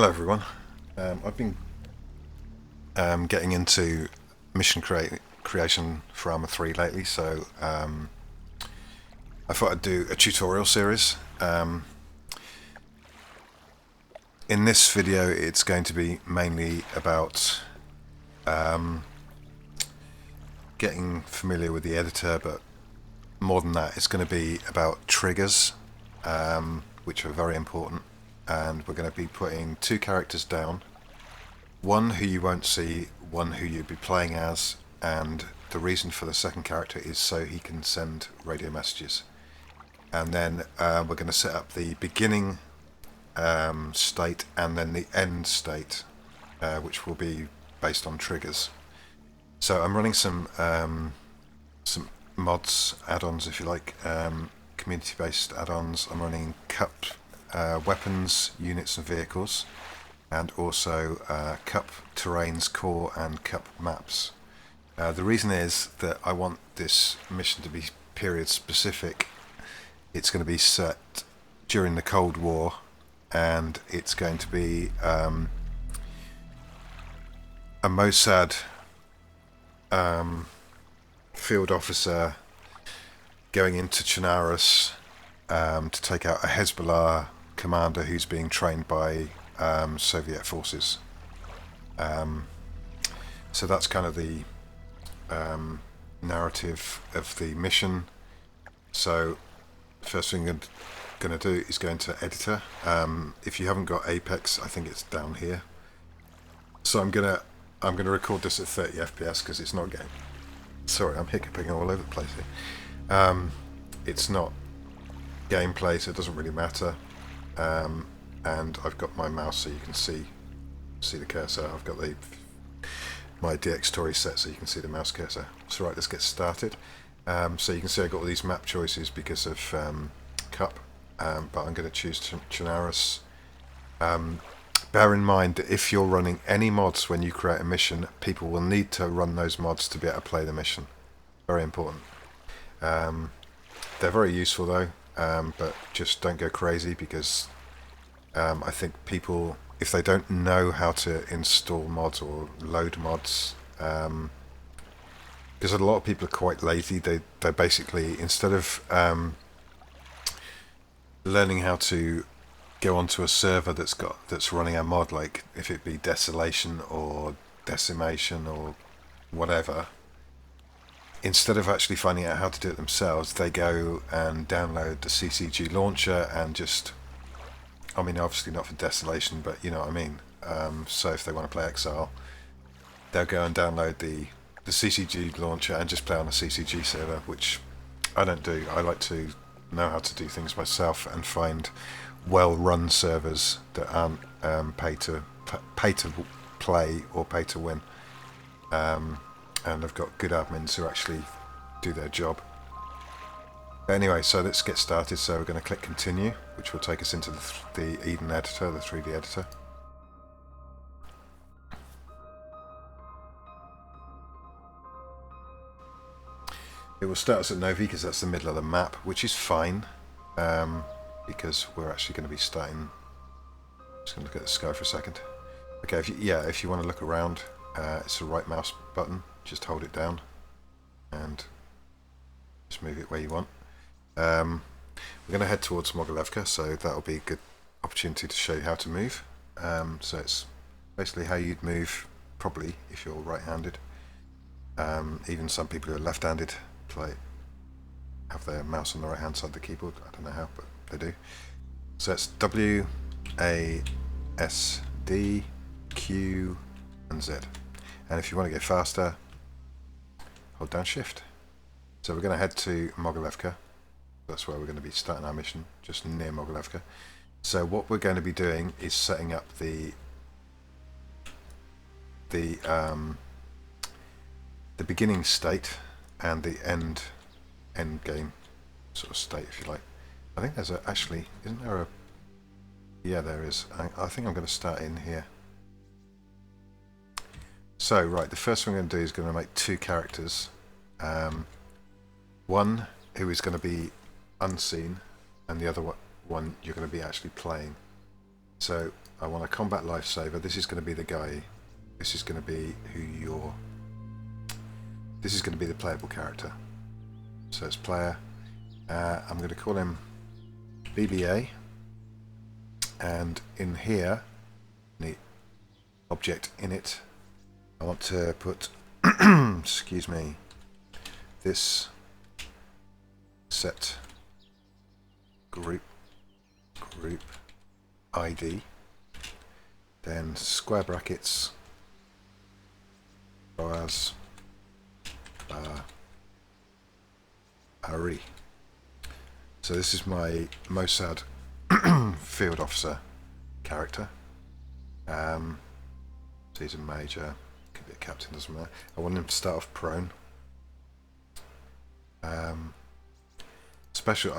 Hello everyone. I've been getting into mission creation for ArmA 3 lately, so I thought I'd do a tutorial series. In this video it's going to be mainly about getting familiar with the editor, but more than that it's going to be about triggers, which are very important. And we're going to be putting two characters down, one who you won't see, one who you'll be playing as, and the reason for the second character is so he can send radio messages. And then we're going to set up the beginning state and then the end state, which will be based on triggers. So I'm running some mods, add-ons if you like, community-based add-ons. I'm running cup weapons, units and vehicles, and also cup terrains, core and cup maps. The reason is that I want this mission to be period specific. It's going to be set during the Cold War, and it's going to be a Mossad field officer going into Chernarus to take out a Hezbollah commander who's being trained by Soviet forces. So that's kind of the narrative of the mission. So first thing I'm going to do is go into editor. If you haven't got Apex, I think it's down here. So I'm gonna record this at 30 FPS because it's not getting. Sorry, I'm hiccuping all over the place here. It's not gameplay, so it doesn't really matter. And I've got my mouse so you can see the cursor. I've got my DX story set so you can see the mouse cursor. So right, let's get started. So you can see I've got all these map choices because of Cup, but I'm going to choose Chernarus. Bear in mind that if you're running any mods when you create a mission, people will need to run those mods to be able to play the mission. Very important. They're very useful though, but just don't go crazy because I think people, if they don't know how to install mods or load mods, because a lot of people are quite lazy, they basically, instead of learning how to go onto a server that's running a mod, like if it be Desolation or Decimation or whatever, instead of actually finding out how to do it themselves, they go and download the CCG launcher and just, I mean obviously not for Desolation, but you know what I mean. So if they want to play Exile, they'll go and download the CCG launcher and just play on a CCG server, which I don't do. I like to know how to do things myself and find well-run servers that aren't pay to play or pay to win. And I've got good admins who actually do their job. But anyway, so let's get started. So we're going to click continue, which will take us into the Eden editor, the 3D editor. It will start us at Novi because that's the middle of the map, which is fine, because we're actually going to be starting. Just going to look at the sky for a second. Okay, if you want to look around, it's the right mouse button. Just hold it down and just move it where you want. We're going to head towards Mogilevka, so that'll be a good opportunity to show you how to move. So it's basically how you'd move probably if you're right-handed. Even some people who are left-handed have their mouse on the right-hand side of the keyboard. I don't know how, but they do. So it's W, A, S, D, Q, and Z. And if you want to go faster, hold down Shift. So we're going to head to Mogilevka. That's where we're going to be starting our mission, just near Mogilevka. So what we're going to be doing is setting up the beginning state and the end game sort of state, if you like. I think there's actually, isn't there a, yeah there is. I think I'm going to start in here. So right, the first thing I'm going to do is going to make two characters. One who is going to be unseen, and the other one you're going to be actually playing. So I want a combat lifesaver. This is going to be the guy. This is going to be who you're. This is going to be the playable character. So it's player. I'm going to call him BBA. And in here, the object in it, I want to put, excuse me, this set group ID, then square brackets, Boaz Bar-Ari. So this is my Mossad field officer character. So he's a major, could be a captain, doesn't matter. I want him to start off prone. Special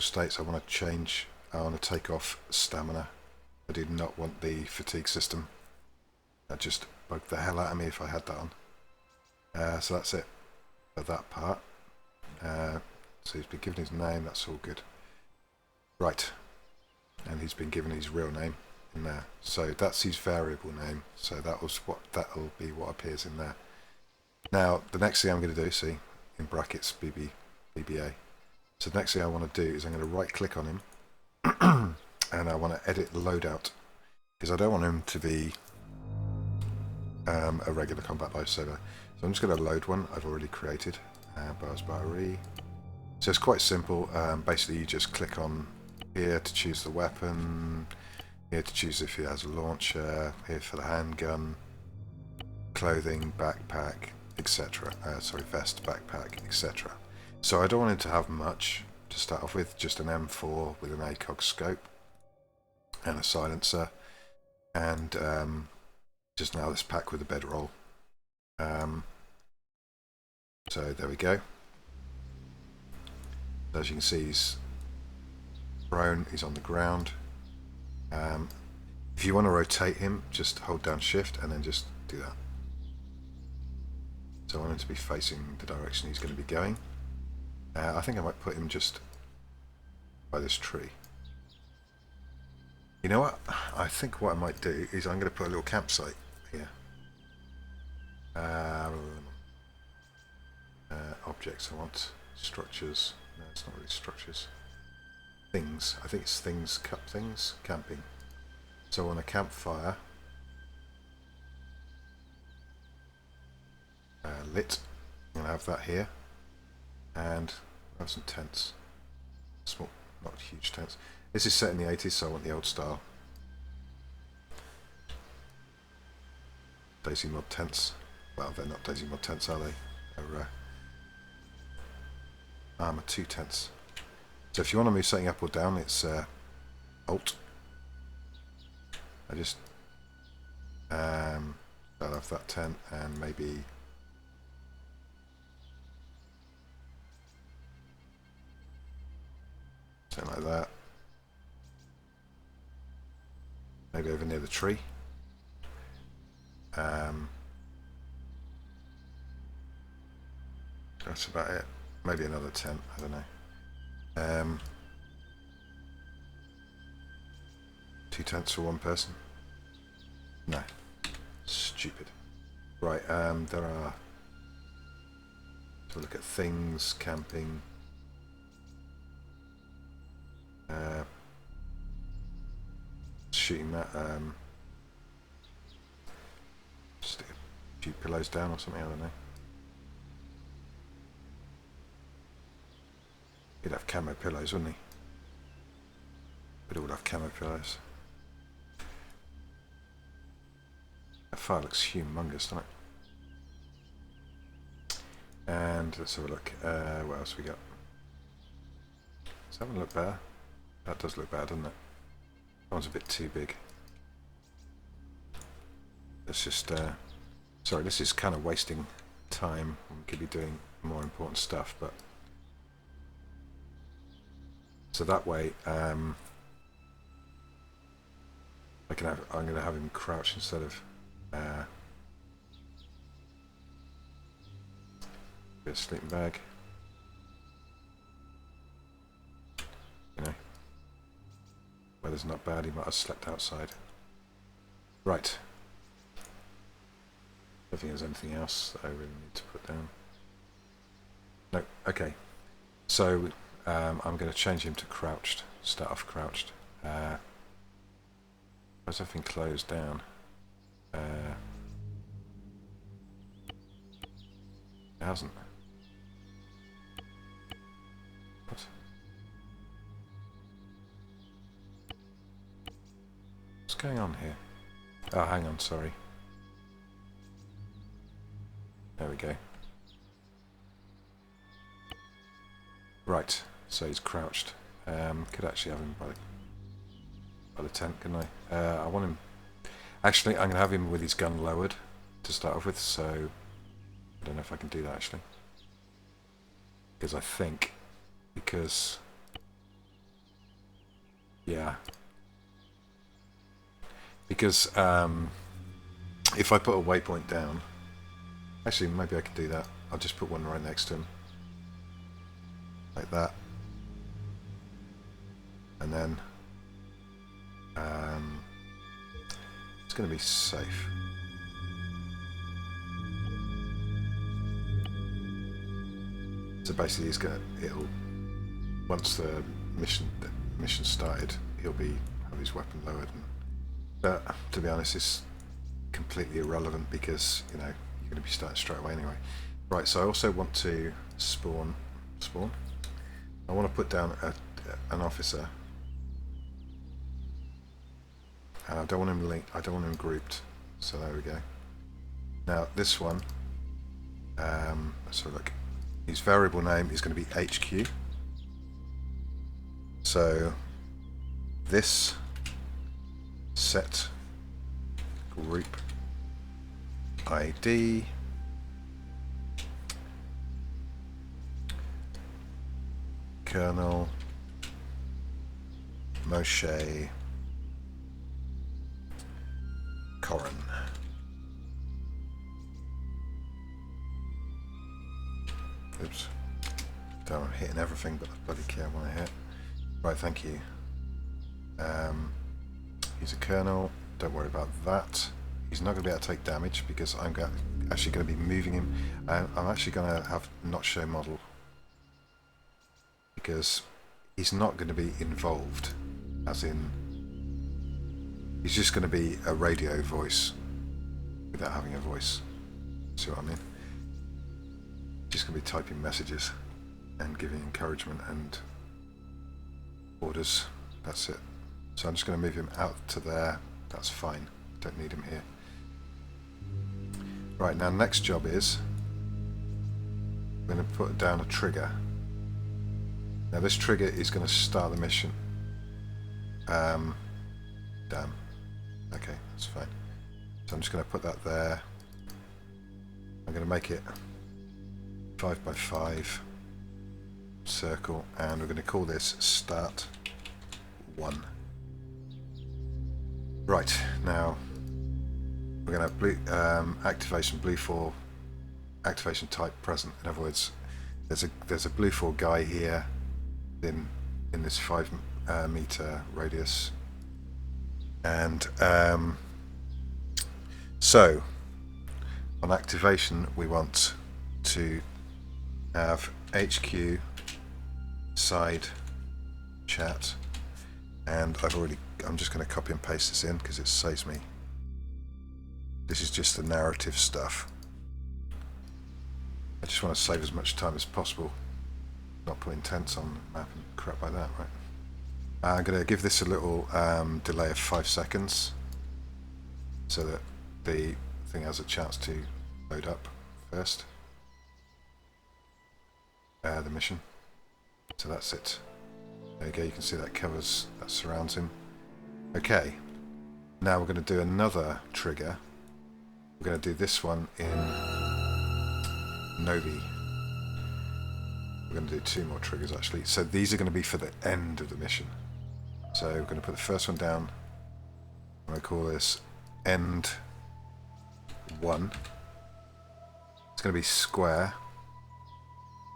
states. I want to change. I want to take off stamina. I do not want the fatigue system. That just bugged the hell out of me if I had that on. So that's it for that part. So he's been given his name. That's all good. Right, and he's been given his real name in there. So that's his variable name. So that'll be what appears in there. Now the next thing I'm going to do, see in brackets BBA. So the next thing I want to do is I'm going to right click on him and I want to edit loadout because I don't want him to be a regular combat lifesaver. So I'm just going to load one I've already created, Boaz Bar-Ari. So it's quite simple. Basically you just click on here to choose the weapon, here to choose if he has a launcher, here for the handgun, clothing, backpack, etc. Vest, backpack, etc. So I don't want him to have much to start off with, just an M4 with an ACOG scope and a silencer, and just now this pack with a bedroll. So there we go. As you can see, he's prone, he's on the ground. If you want to rotate him, just hold down shift and then just do that. So I want him to be facing the direction he's going to be going. I think I might put him just by this tree. You know what? I think what I might do is I'm going to put a little campsite here. Objects, I want structures. No, it's not really structures. Things. I think it's things, things, camping. So I want a campfire. Lit. I'm going to have that here. And I have some tents. Small, not huge tents. This is set in the 80s, so I want the old style. Daisy mod tents. Well, they're not Daisy mod tents, are they? They're ArmA 2 tents. So if you want to move something up or down, it's Alt. I just I'll have that tent and maybe something like that. Maybe over near the tree. That's about it. Maybe another tent, I don't know. 2 tents for 1 person? No. Stupid. Right, there are... So look at things, camping. Shooting that, stick a few pillows down or something, I don't know. He'd have camo pillows, wouldn't he? But it would have camo pillows. That fire looks humongous, doesn't it? And let's have a look. What else we got? Does that one look better? That does look better, doesn't it? That one's a bit too big. Let's just... sorry, this is kind of wasting time. We could be doing more important stuff, but... So that way, I'm going to have him crouch instead of... bit of sleeping bag. You know, where weather's not bad, he might have slept outside. Right. I don't think there's anything else that I really need to put down. No, okay. So I'm going to change him to crouched, start off crouched. Has everything closed down? It hasn't. What? What's going on here? Oh, hang on, sorry. There we go. Right, so he's crouched. Could actually have him by the tent, couldn't I? I want him... Actually, I'm going to have him with his gun lowered to start off with, so... I don't know if I can do that, actually. Because I think... Because... Yeah. Because, if I put a waypoint down... Actually, maybe I can do that. I'll just put one right next to him. Like that. And then... it's going to be safe. So basically, it'll once the mission started, he'll have his weapon lowered. But to be honest, it's completely irrelevant because you're going to be starting straight away anyway. Right. So I also want to spawn. I want to put down an officer. And I don't want him linked. I don't want him grouped. So there we go. Now this one. Let's have a look. His variable name is going to be HQ. So this set group ID Colonel Moshe Corin. Oops. Damn, I'm hitting everything but the bloody key I want to hit. Right, thank you. He's a colonel. Don't worry about that. He's not going to be able to take damage because I'm actually going to be moving him. I'm actually going to have not show model because he's not going to be involved, as in he's just going to be a radio voice without having a voice. See what I mean? Just going to be typing messages and giving encouragement and orders. That's it. So I'm just going to move him out to there. That's fine. Don't need him here. Right, now next job is I'm going to put down a trigger. Now this trigger is going to start the mission. Damn. Okay, that's fine. So I'm just going to put that there. I'm going to make it 5x5 circle, and we're going to call this start 1. Right, now we're going to have blue, activation blue 4 activation type present. In other words, there's a blue 4 guy here in this 5 meter radius, and so on activation we want to have HQ side chat, and I'm just going to copy and paste this in because it saves me. This is just the narrative stuff. I just want to save as much time as possible, not putting tents on the map and crap like that, right? I'm going to give this a little delay of 5 seconds so that the thing has a chance to load up first. The mission. So that's it. There you go, you can see that surrounds him. Okay, now we're going to do another trigger. We're going to do this one in Novi. We're going to do 2 more triggers actually. So these are going to be for the end of the mission. So we're going to put the first one down. I'm going to call this end 1. It's going to be square.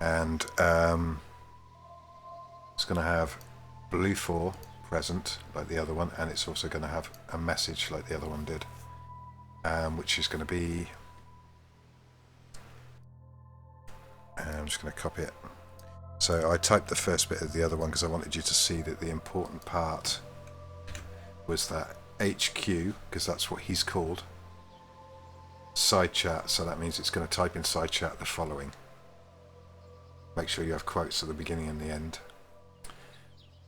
And it's going to have blue 4 present like the other one, and it's also going to have a message like the other one did, which is going to be, I'm just going to copy it. So I typed the first bit of the other one because I wanted you to see that the important part was that HQ, because that's what he's called, sideChat, so that means it's going to type in sideChat the following. Make sure you have quotes at the beginning and the end.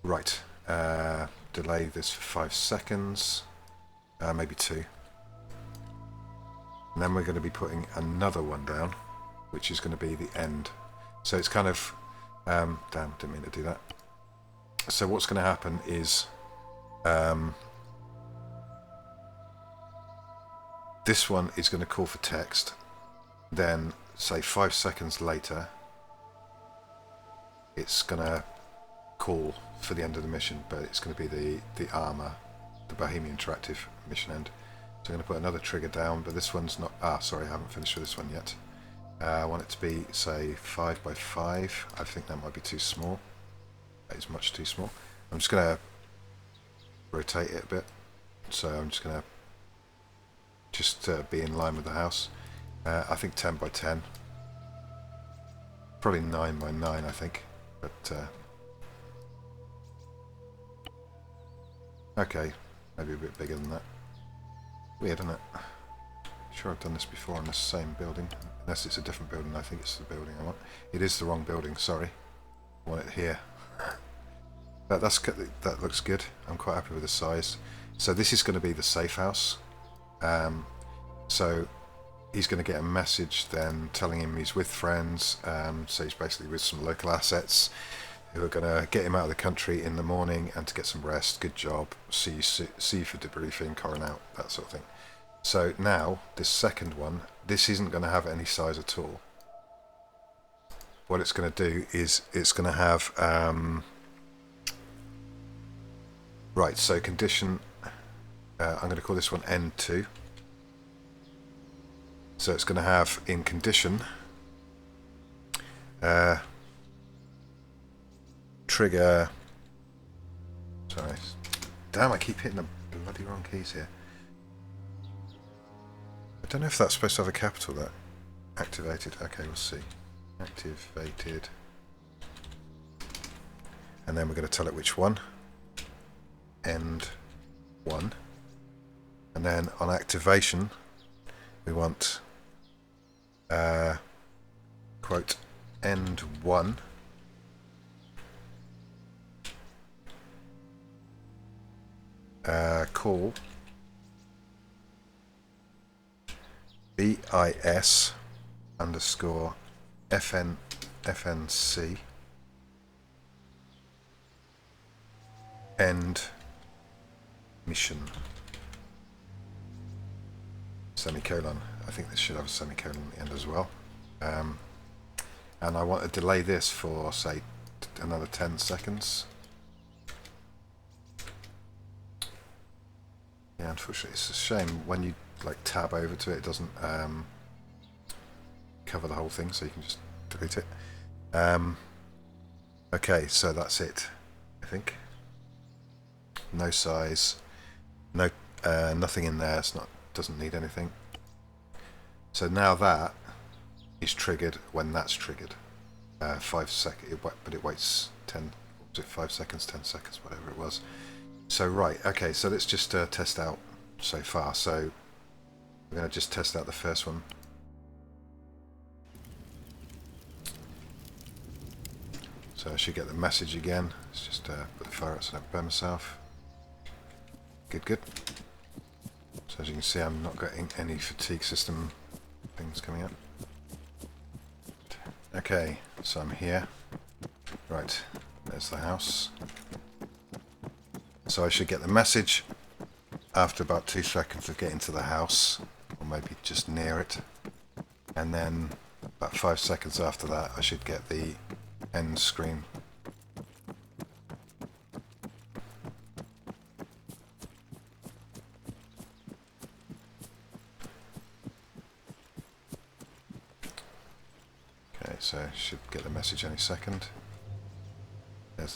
Right, delay this for 5 seconds, maybe 2. And then we're going to be putting another one down, which is going to be the end. So it's kind of, damn, didn't mean to do that. So what's going to happen is, this one is going to call for text, then say 5 seconds later it's going to call for the end of the mission, but it's going to be the ArmA, the Bohemian Interactive mission end. So I'm going to put another trigger down, but this one's not, sorry, I haven't finished with this one yet. I want it to be, say, 5 by 5. I think that might be too small. That is much too small. I'm just going to rotate it a bit, so I'm just going to be in line with the house. I think 10 by 10, probably 9 by 9 I think, but okay, maybe a bit bigger than that. Weird, isn't it? Sure, I've done this before on the same building, unless it's a different building. I think it's the building I want. It is the wrong building, sorry. I want it here. That looks good. I'm quite happy with the size. So this is going to be the safe house. So he's going to get a message then telling him he's with friends, so he's basically with some local assets who are going to get him out of the country in the morning and to get some rest. Good job, see you for debriefing, coron out, that sort of thing. So now this second one, this isn't going to have any size at all. What it's going to do is it's going to have right, so condition, I'm going to call this one N2. So it's going to have in condition trigger, sorry, damn, I keep hitting the bloody wrong keys here. I don't know if that's supposed to have a capital, that activated. Okay, we'll see. Activated, and then we're going to tell it which one. End 1, and then on activation we want quote end 1 call BIS underscore FNC end mission semicolon. I think this should have a semicolon at the end as well. And I want to delay this for, say, another 10 seconds. Yeah, unfortunately, it's a shame when you like tab over to it, it doesn't cover the whole thing, so you can just delete it. Okay, so that's it, I think. No size, no nothing in there. It's not, doesn't need anything. So now that is triggered when that's triggered. 5 seconds, but it waits 10. Was it 5 seconds, 10 seconds, whatever it was. So right, okay. So let's just test out so far. So we're going to just test out the first one. So I should get the message again. Let's just put the fire out so I don't burn myself. Good, good. So as you can see, I'm not getting any fatigue system things coming up. Okay, so I'm here. Right, there's the house. So I should get the message after about 2 seconds of getting to the house, or maybe just near it. And then about 5 seconds after that, I should get the end screen. Okay, so should get the message any second. There's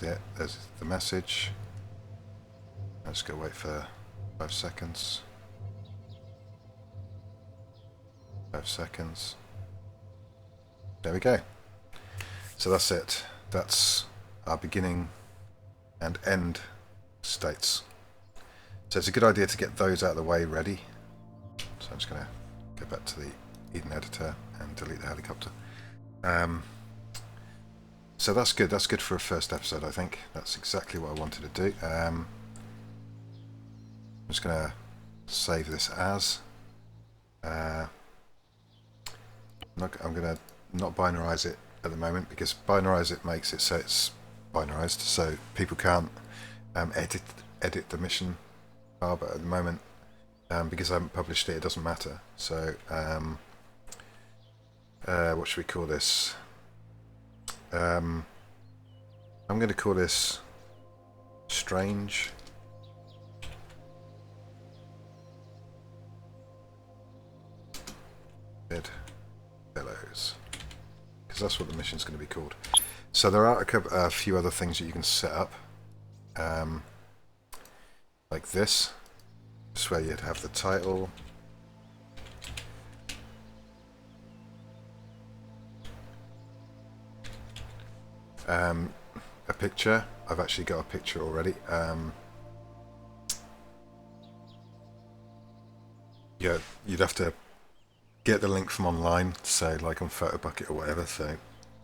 the message. Let's go wait for 5 seconds. 5 seconds. There we go. So that's it. That's our beginning and end states. So it's a good idea to get those out of the way ready. So I'm just going to go back to the Eden editor and delete the helicopter. So that's good. That's good for a first episode, I think. That's exactly what I wanted to do. I'm just going to save this as. I'm going to not binarize it at the moment, because binarize it makes it so it's binarized, so people can't edit the mission bar, but at the moment, because I haven't published it, it doesn't matter. So what should we call this? I'm going to call this strange bedfellows, because that's what the mission's going to be called. So there are a few other things that you can set up, like this. This where you'd have the title, a picture. I've actually got a picture already. Yeah, you'd have to get the link from online, say like on PhotoBucket or whatever. So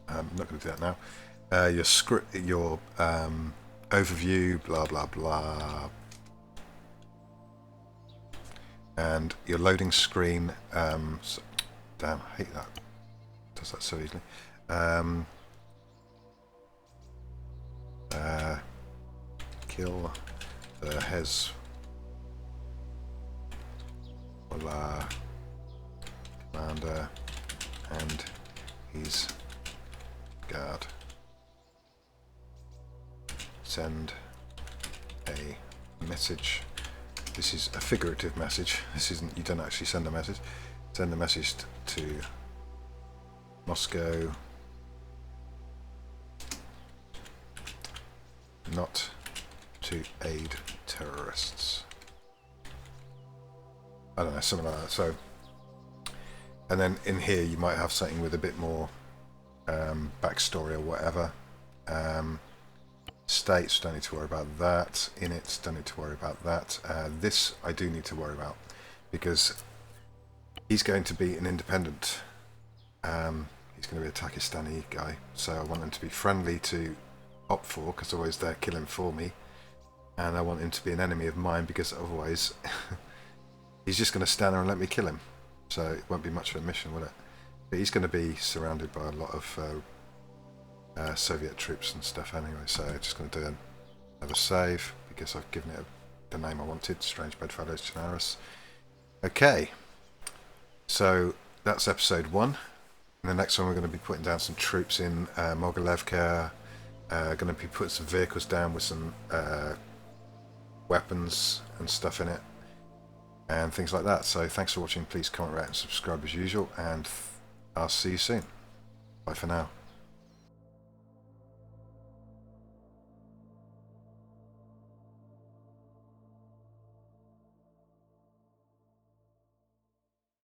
I'm not going to do that now. Your script, your overview, blah blah blah, and your loading screen. So, damn, I hate that. It does that so easily. Kill the Hezbollah commander and his guard. Send a message. This is a figurative message. This isn't. You don't actually send a message. Send a message to Moscow. Not to aid terrorists. I don't know, something like that. So, and then in here you might have something with a bit more backstory or whatever. States, don't need to worry about that. Inits, don't need to worry about that. This I do need to worry about, because he's going to be an independent. He's going to be a Pakistani guy, so I want him to be friendly to Op4, because otherwise they're killing for me, and I want him to be an enemy of mine, because otherwise he's just going to stand there and let me kill him, so it won't be much of a mission, will it? But he's going to be surrounded by a lot of Soviet troops and stuff anyway, so I'm just going to do another save, because I've given it the name I wanted, Strange Bedfellows Generis. Okay, so that's episode 1. In the next one we're going to be putting down some troops in Mogilevka. Going to be putting some vehicles down with some weapons and stuff in it and things like that. So thanks for watching. Please comment, rate and subscribe as usual, and I'll see you soon. Bye for now.